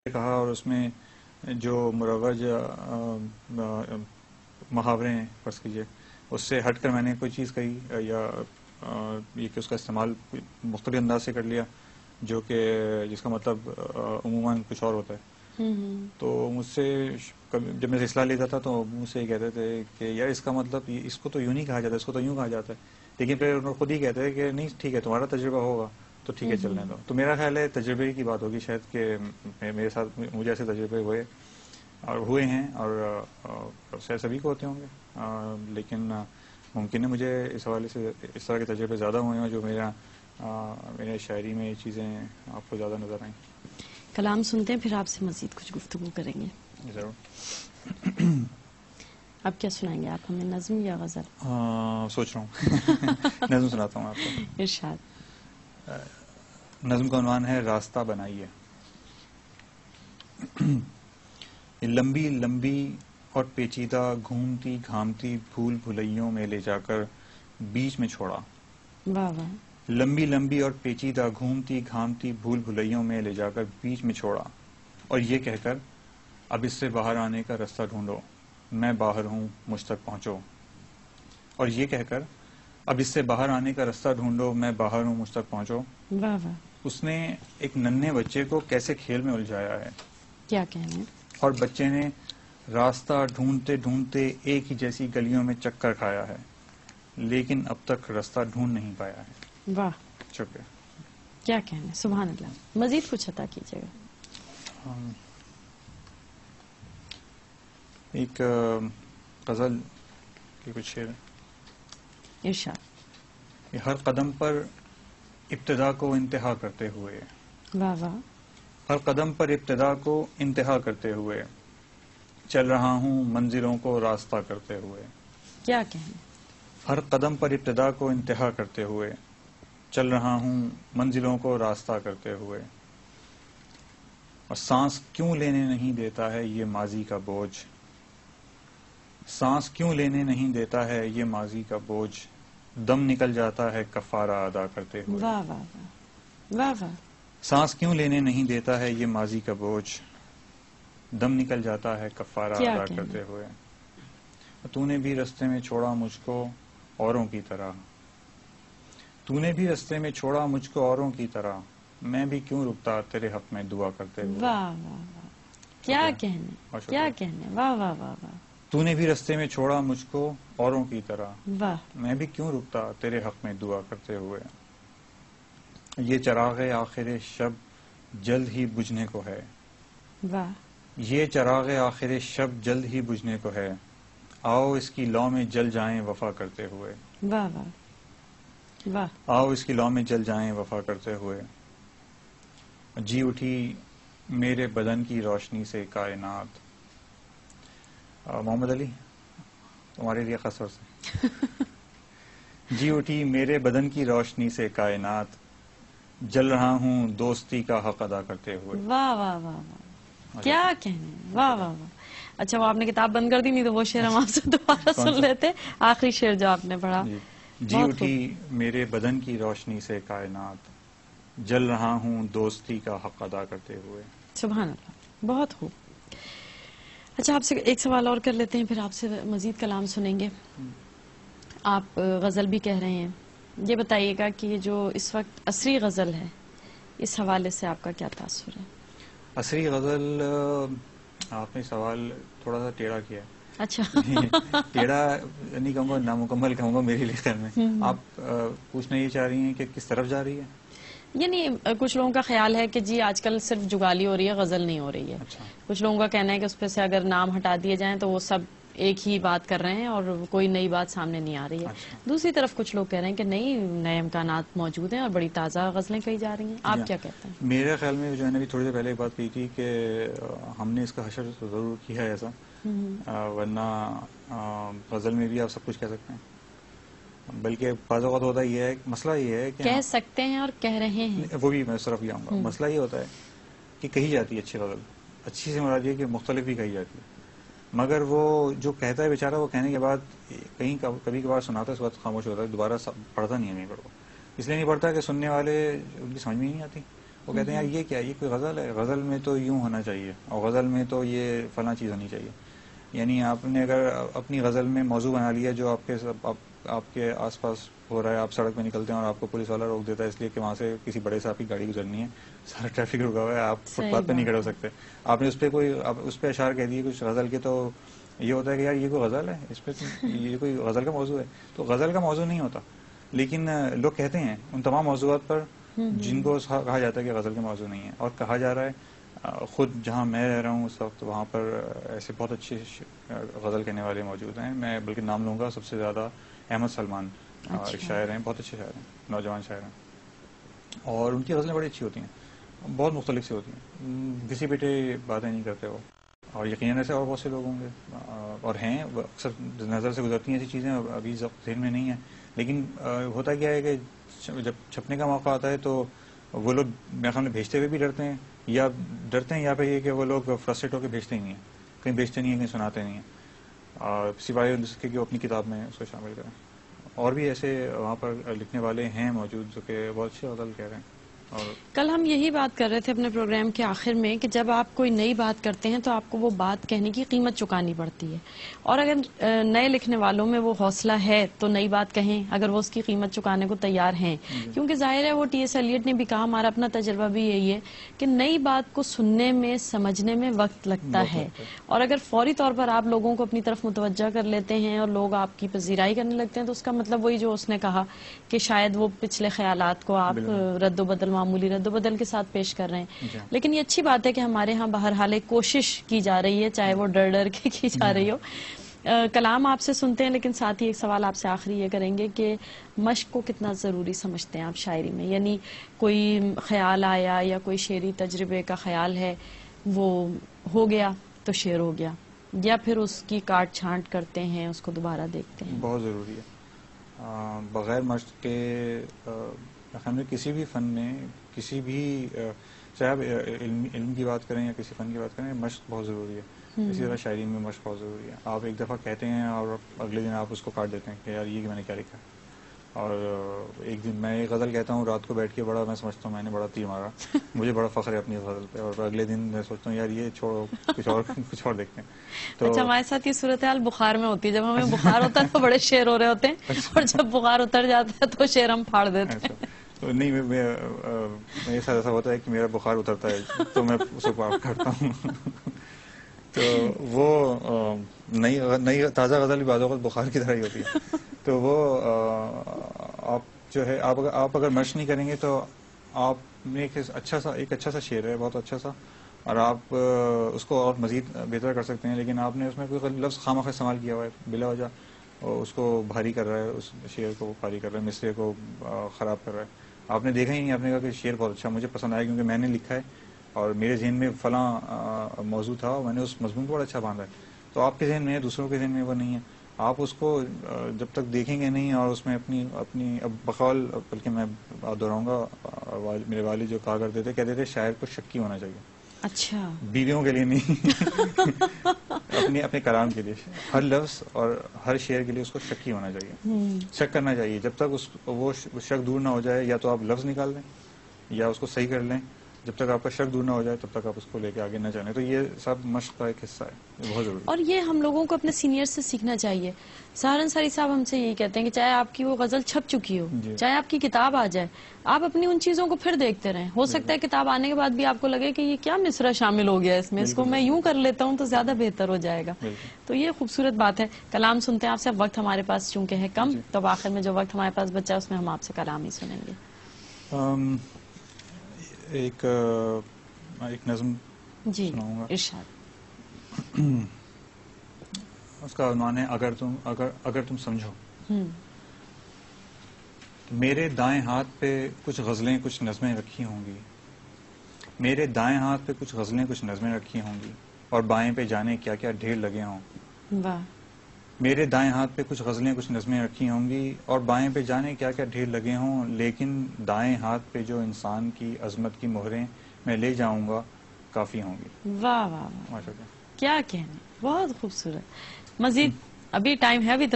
کہا اور اس میں جو مروج محاورے ہیں فرض کیجیے اس سے ہٹ کر میں نے کوئی چیز کہی یا یہ کہ اس کا استعمال مختلف انداز سے کر لیا جو کہ جس کا مطلب عموماً کچھ اور ہوتا ہے، تو مجھ سے جب میں اصلاح لیتا تھا تو مجھ سے یہ کہتے تھے کہ یار اس کا مطلب اس کو تو یوں نہیں کہا جاتا، اس کو تو یوں کہا جاتا ہے، لیکن پھر انہوں نے خود ہی کہتے ہیں کہ نہیں ٹھیک ہے تمہارا تجربہ ہوگا تو ٹھیک ہے چلنے دو. تو میرا خیال ہے تجربے کی بات ہوگی شاید کہ میرے ساتھ مجھے ایسے تجربے ہوئے ہیں اور شاید سبھی کو ہوتے ہوں گے، لیکن ممکن ہے مجھے اس حوالے سے اس طرح کے تجربے زیادہ ہوئے ہیں جو میرے شاعری میں یہ چیزیں آپ کو زیادہ نظر آئیں. کلام سنتے ہیں پھر آپ سے مزید کچھ گفتگو کریں گے. ضرور. اب کیا سنائیں گے آپ ہمیں، نظم یا غزل؟ سوچ رہا ہوں نظم سناتا ہوں آپ کو. ارشاد. نظم کا عنوان ہے راستہ بنائیے. لمبی لمبی اور پیچیدہ گھومتی گھامتی بھول بھلائیوں میں لے جا کر بیچ میں چھوڑا. واہ واہ. لمبی لمبی اور پیچیدہ گھومتی گھامتی بھول بھلائیوں میں لے جا کر بیچ میں چھوڑا اور یہ کہہ کر اب اس سے باہر آنے کا رستہ ڈھونڈو، میں باہر ہوں مجھ تک پہنچو. اور یہ کہہ کر اب اس سے باہر آنے کا رستہ ڈھونڈو، میں باہر ہوں مجھ تک پہنچو. واہ واہ. اس نے ایک ننھے بچے کو کیسے کھیل میں الجھایا ہے، کیا کہنے. اور بچے نے راستہ ڈھونڈتے ڈھونڈتے ایک ہی جیسی گلیوں میں چکر کھایا ہے لیکن اب تک راستہ ڈھونڈ نہیں پایا ہے. واہ. شکریہ. کیا کہنے، سبحان اللہ. مزید کچھ عطا کیجیے گا. ایک غزل کے کچھ شعر. ارشاد. ہر قدم پر ابتدا کو انتہا کرتے ہوئے، واہ واہ. ہر قدم پر ابتدا کو انتہا کرتے ہوئے چل رہا ہوں منزلوں کو راستہ کرتے ہوئے. کیا کہنے. ہر قدم پر ابتدا کو انتہا کرتے ہوئے چل رہا ہوں منزلوں کو راستہ کرتے ہوئے. اور سانس کیوں لینے نہیں دیتا ہے یہ ماضی کا بوجھ، سانس کیوں لینے نہیں دیتا ہے یہ ماضی کا بوجھ، دم نکل جاتا ہے کفارہ ادا کرتے ہوئے. واہ واہ واہ. واہ واہ. سانس کیوں لینے نہیں دیتا ہے یہ ماضی کا بوجھ، دم نکل جاتا ہے کفارہ کیا ادا کہنے. کرتے ہوئے. تو نے بھی رستے میں چھوڑا مجھ کو اوروں کی طرح، تو نے بھی رستے میں چھوڑا مجھ کو اوروں کی طرح، میں بھی کیوں رکتا تیرے حق میں دعا کرتے ہوئے. واہ واہ واہ. کیا کہنے. کیا کہنے. واہ واہ واہ واہ. تو نے بھی رستے میں چھوڑا مجھ کو اوروں کی طرح، واہ. میں بھی کیوں رکتا تیرے حق میں دعا کرتے ہوئے. یہ چراغ آخر شب جلد ہی بجھنے کو ہے، واہ. یہ چراغ آخر شب جلد ہی بجھنے کو ہے، آؤ اس کی لو میں جل جائیں وفا کرتے ہوئے. واہ واہ. واہ. آؤ اس کی لو میں جل جائیں وفا کرتے ہوئے. جی اٹھی میرے بدن کی روشنی سے کائنات. محمد علی تمہارے لیے خاص طور سے. جی اٹھی میرے بدن کی روشنی سے کائنات، جل رہا ہوں دوستی کا حق ادا کرتے ہوئے. واہ واہ واہ واہ. کیا کہنے. واہ واہ واہ. اچھا وہ آپ نے کتاب بند کر دی، نہیں تو وہ شعر ہم آپ سے دوبارہ سن لیتے. آخری شعر جو آپ نے پڑھا. جی اٹھی میرے بدن کی روشنی سے کائنات، جل رہا ہوں دوستی کا حق ادا کرتے ہوئے. سبحان اللہ. بہت خوب. اچھا آپ سے ایک سوال اور کر لیتے ہیں پھر آپ سے مزید کلام سنیں گے. آپ غزل بھی کہہ رہے ہیں، یہ بتائیے گا کہ یہ جو اس وقت عصری غزل ہے اس حوالے سے آپ کا کیا تاثر ہے؟ عصری غزل، آپ نے سوال تھوڑا سا ٹیڑھا کیا ہے. اچھا. ٹیڑھا نہیں کہوں گا، نامکمل کہوں گا میرے لیے خیال میں. آپ پوچھنا یہ چاہ رہی ہیں کہ کس طرف جا رہی ہے؟ یعنی کچھ لوگوں کا خیال ہے کہ جی آج کل صرف جگالی ہو رہی ہے، غزل نہیں ہو رہی ہے. اچھا. کچھ لوگوں کا کہنا ہے کہ اس پہ سے اگر نام ہٹا دیے جائیں تو وہ سب ایک ہی بات کر رہے ہیں اور کوئی نئی بات سامنے نہیں آ رہی ہے. اچھا. دوسری طرف کچھ لوگ کہہ رہے ہیں کہ نئی نئے امکانات موجود ہیں اور بڑی تازہ غزلیں کہی جا رہی ہیں. آپ کیا کہتے ہیں؟ میرے خیال میں جو ہے نا تھوڑی دیر پہلے ایک بات کہی تھی کہ ہم نے اس کا حشر ضرور کیا ہے ایسا، ورنہ غزل میں بھی آپ سب کچھ کہہ سکتے ہیں. بلکہ بعض اوقات ہوتا یہ ہے، مسئلہ یہ ہے کہ کہہ سکتے ہیں اور کہہ رہے ہیں. وہ بھی میں اس طرف بھی آؤں گا. مسئلہ یہ ہوتا ہے کہ کہی جاتی ہے اچھی غزل، اچھی سے مراد یہ کہ مختلف بھی کہی جاتی ہے، مگر وہ جو کہتا ہے بیچارہ وہ کہنے کے بعد کہیں کبھی کبھار سناتا ہے، اس وقت خاموش ہوتا ہے، دوبارہ پڑھتا نہیں ہے. کہیں پر وہ اس لیے نہیں پڑھتا کہ سننے والے ان کی سمجھ میں نہیں آتی، وہ کہتے ہیں یار یہ کیا ہے، یہ کوئی غزل ہے، غزل میں تو یوں ہونا چاہیے، اور غزل میں تو یہ فلاں چیز ہونی چاہیے. یعنی آپ نے اگر اپنی غزل میں موضوع بنا لیا جو آپ کے آس پاس ہو رہا ہے، آپ سڑک پہ نکلتے ہیں اور آپ کو پولیس والا روک دیتا ہے اس لیے کہ وہاں سے کسی بڑے صاحب کی گاڑی گزرنی ہے، سارا ٹریفک رکا ہوا ہے، آپ فٹ پاتھ پہ نہیں کھڑے ہو سکتے، آپ نے اس پہ اشعار کہہ دیے کچھ غزل کے، تو یہ ہوتا ہے کہ یار یہ کوئی غزل ہے، اس پہ یہ کوئی غزل کا موضوع ہے. تو غزل کا موضوع نہیں ہوتا، لیکن لوگ کہتے ہیں ان تمام موضوعات پر جن کو کہا جاتا ہے کہ غزل کا موضوع نہیں ہے، اور کہا جا رہا ہے. خود جہاں میں رہ رہا ہوں اس وقت وہاں پر ایسے بہت اچھے غزل کہنے والے موجود ہیں. میں بلکہ نام لوں گا سب سے زیادہ احمد سلمان، ایک شاعر ہیں، بہت اچھے شاعر ہیں، نوجوان شاعر ہیں، اور ان کی غزلیں بڑی اچھی ہوتی ہیں، بہت مختلف سی ہوتی ہیں، کسی بیٹے باتیں نہیں کرتے وہ. اور یقیناً ایسے اور بہت سے لوگ ہوں گے اور ہیں، اکثر نظر سے گزرتی ہیں ایسی چیزیں، ابھی ذہن میں نہیں ہیں. لیکن ہوتا کیا ہے کہ جب چھپنے کا موقع آتا ہے تو وہ لوگ میرے خیال میں بھیجتے ہوئے بھی ڈرتے ہیں، یا پھر یہ کہ وہ لوگ فرسٹریٹ ہو کے بھیجتے ہی نہیں ہیں، کہیں بھیجتے نہیں ہیں، کہیں سناتے نہیں ہیں، سوائے اس کے کہ وہ اپنی کتاب میں اس کو شامل کریں. اور بھی ایسے وہاں پر لکھنے والے ہیں موجود جو کہ بہت اچھے غزل کہہ رہے ہیں. اور کل ہم یہی بات کر رہے تھے اپنے پروگرام کے آخر میں کہ جب آپ کوئی نئی بات کرتے ہیں تو آپ کو وہ بات کہنے کی قیمت چکانی پڑتی ہے، اور اگر نئے لکھنے والوں میں وہ حوصلہ ہے تو نئی بات کہیں اگر وہ اس کی قیمت چکانے کو تیار ہیں. کیونکہ ظاہر ہے وہ ٹی ایس ایلیٹ نے بھی کہا، ہمارا اپنا تجربہ بھی یہی ہے کہ نئی بات کو سننے میں سمجھنے میں وقت لگتا ہے، اور اگر فوری طور پر آپ لوگوں کو اپنی طرف متوجہ کر لیتے ہیں اور لوگ آپ کی پذیرائی کرنے لگتے ہیں تو اس کا مطلب وہی جو اس نے کہا کہ شاید وہ پچھلے خیالات کو آپ رد و بدل، معمولی رد و بدل کے ساتھ پیش کر رہے ہیں. لیکن یہ اچھی بات ہے کہ ہمارے ہاں بہرحال ایک کوشش کی جا رہی ہے، چاہے وہ ڈر کے کی جا رہی ہو. کلام آپ سے سنتے ہیں، لیکن ساتھ ہی ایک سوال آپ سے آخری یہ کریں گے کہ مشق کو کتنا ضروری سمجھتے ہیں آپ شاعری میں؟ یعنی کوئی خیال آیا یا کوئی شعری تجربے کا خیال ہے، وہ ہو گیا تو شعر ہو گیا، یا پھر اس کی کاٹ چھانٹ کرتے ہیں، اس کو دوبارہ دیکھتے ہیں؟ بہت ضروری ہے. بغیر مشق کے ہم نے کسی بھی فن میں، کسی بھی چاہے آپ علم کی بات کریں یا کسی فن کی بات کریں، مشق بہت ضروری ہے. اسی طرح شاعری میں مشق بہت ضروری ہے. آپ ایک دفعہ کہتے ہیں اور اگلے دن آپ اس کو کاٹ دیتے ہیں کہ یار یہ میں نے کیا لکھا ہے. اور ایک دن میں ایک غزل کہتا ہوں رات کو بیٹھ کے، بڑا میں سمجھتا ہوں میں نے بڑا تیر مارا، مجھے بڑا فخر ہے اپنی غزل پہ، اور اگلے دن میں سوچتا ہوں یار یہ چھوڑو، کچھ اور دیکھتے ہیں. تو اچھا، ہمارے ساتھ یہ صورتحال بخار میں ہوتی ہے، جب ہمیں بخار ہوتا ہے تو بڑے شعر ہو رہے ہوتے ہیں، اور جب بخار اتر جاتا ہے تو شعر ہم پھاڑ دیتے ہیں. تو نہیں، میرے ساتھ ایسا ہوتا ہے کہ میرا بخار اترتا ہے تو میں اس کو کاٹتا ہوں. تو وہ نئی تازہ غزل بھی بعض اوقات بخار کی طرح ہی ہوتی ہے. تو وہ آپ جو ہے آپ اگر مشق نہیں کریں گے تو آپ میں ایک اچھا سا شعر ہے، بہت اچھا سا، اور آپ اس کو اور مزید بہتر کر سکتے ہیں، لیکن آپ نے اس میں کوئی لفظ خواہ استعمال کیا ہوا ہے بلا وجہ، اور اس کو بھاری کر رہا ہے، اس شعر کو بھاری کر رہا ہے، مصرے کو خراب کر رہا ہے. آپ نے دیکھا ہی نہیں، آپ نے کہا کہ شعر بہت اچھا، مجھے پسند آیا کیونکہ میں نے لکھا ہے اور میرے ذہن میں فلاں موضوع تھا اور میں نے اس مضمون کو بڑا اچھا باندھا ہے. تو آپ کے ذہن میں ہے، دوسروں کے ذہن میں وہ نہیں ہے. آپ اس کو جب تک دیکھیں گے نہیں اور اس میں اپنی بقول، بلکہ میں دہراؤں گا، میرے والد جو کہا کرتے تھے، کہتے تھے شاعر کو شکی ہونا چاہیے. اچھا، بیویوں کے لیے نہیں، اپنے کلام کے لیے، ہر لفظ اور ہر شعر کے لیے اس کو شکی ہونا چاہیے، شک کرنا چاہیے. جب تک وہ شک دور نہ ہو جائے، یا تو آپ لفظ نکال دیں یا اس کو صحیح کر لیں. جب تک آپ کا شک دور نہ ہو جائے تب تک آپ اس کو لے کے آگے نہ جانے. تو یہ سب مشق کا ایک حصہ ہے، یہ بہت ضروری ہے. اور یہ ہم لوگوں کو اپنے سینئر سے سیکھنا چاہیے. سہارنساری صاحب ہم سے یہی کہتے ہیں کہ چاہے آپ کی وہ غزل چھپ چکی ہو، چاہے آپ کی کتاب آ جائے، آپ اپنی ان چیزوں کو پھر دیکھتے رہیں. ہو سکتا ہے کتاب آنے کے بعد بھی آپ کو لگے کہ یہ کیا مصرع شامل ہو گیا اس میں، اس کو میں یوں کر لیتا ہوں تو زیادہ بہتر ہو جائے گا. تو یہ خوبصورت بات ہے. کلام سنتے ہیں آپ سے. وقت ہمارے پاس چونکہ ہے کم، تو آخر میں جو وقت ہمارے پاس بچا اس میں ہم آپ سے کلام ہی سنیں گے. ایک نظم جی، سناؤں گا. ارشاد. اس کا عنوان ہے اگر تم سمجھو. میرے دائیں ہاتھ پہ کچھ غزلیں کچھ نظمیں رکھی ہوں گی، میرے دائیں ہاتھ پہ کچھ غزلیں کچھ نظمیں رکھی ہوں گی، اور بائیں پہ جانے کیا کیا ڈھیر لگے ہوں. واہ. میرے دائیں ہاتھ پہ کچھ غزلیں کچھ نظمیں رکھی ہوں گی، اور بائیں پہ جانے کیا کیا ڈھیر لگے ہوں، لیکن دائیں ہاتھ پہ جو انسان کی عظمت کی مہریں میں لے جاؤں گا کافی ہوں گی. واہ واہ واہ، کیا کہنے. بہت خوبصورت. مزید ابھی ٹائم ہے، ابھی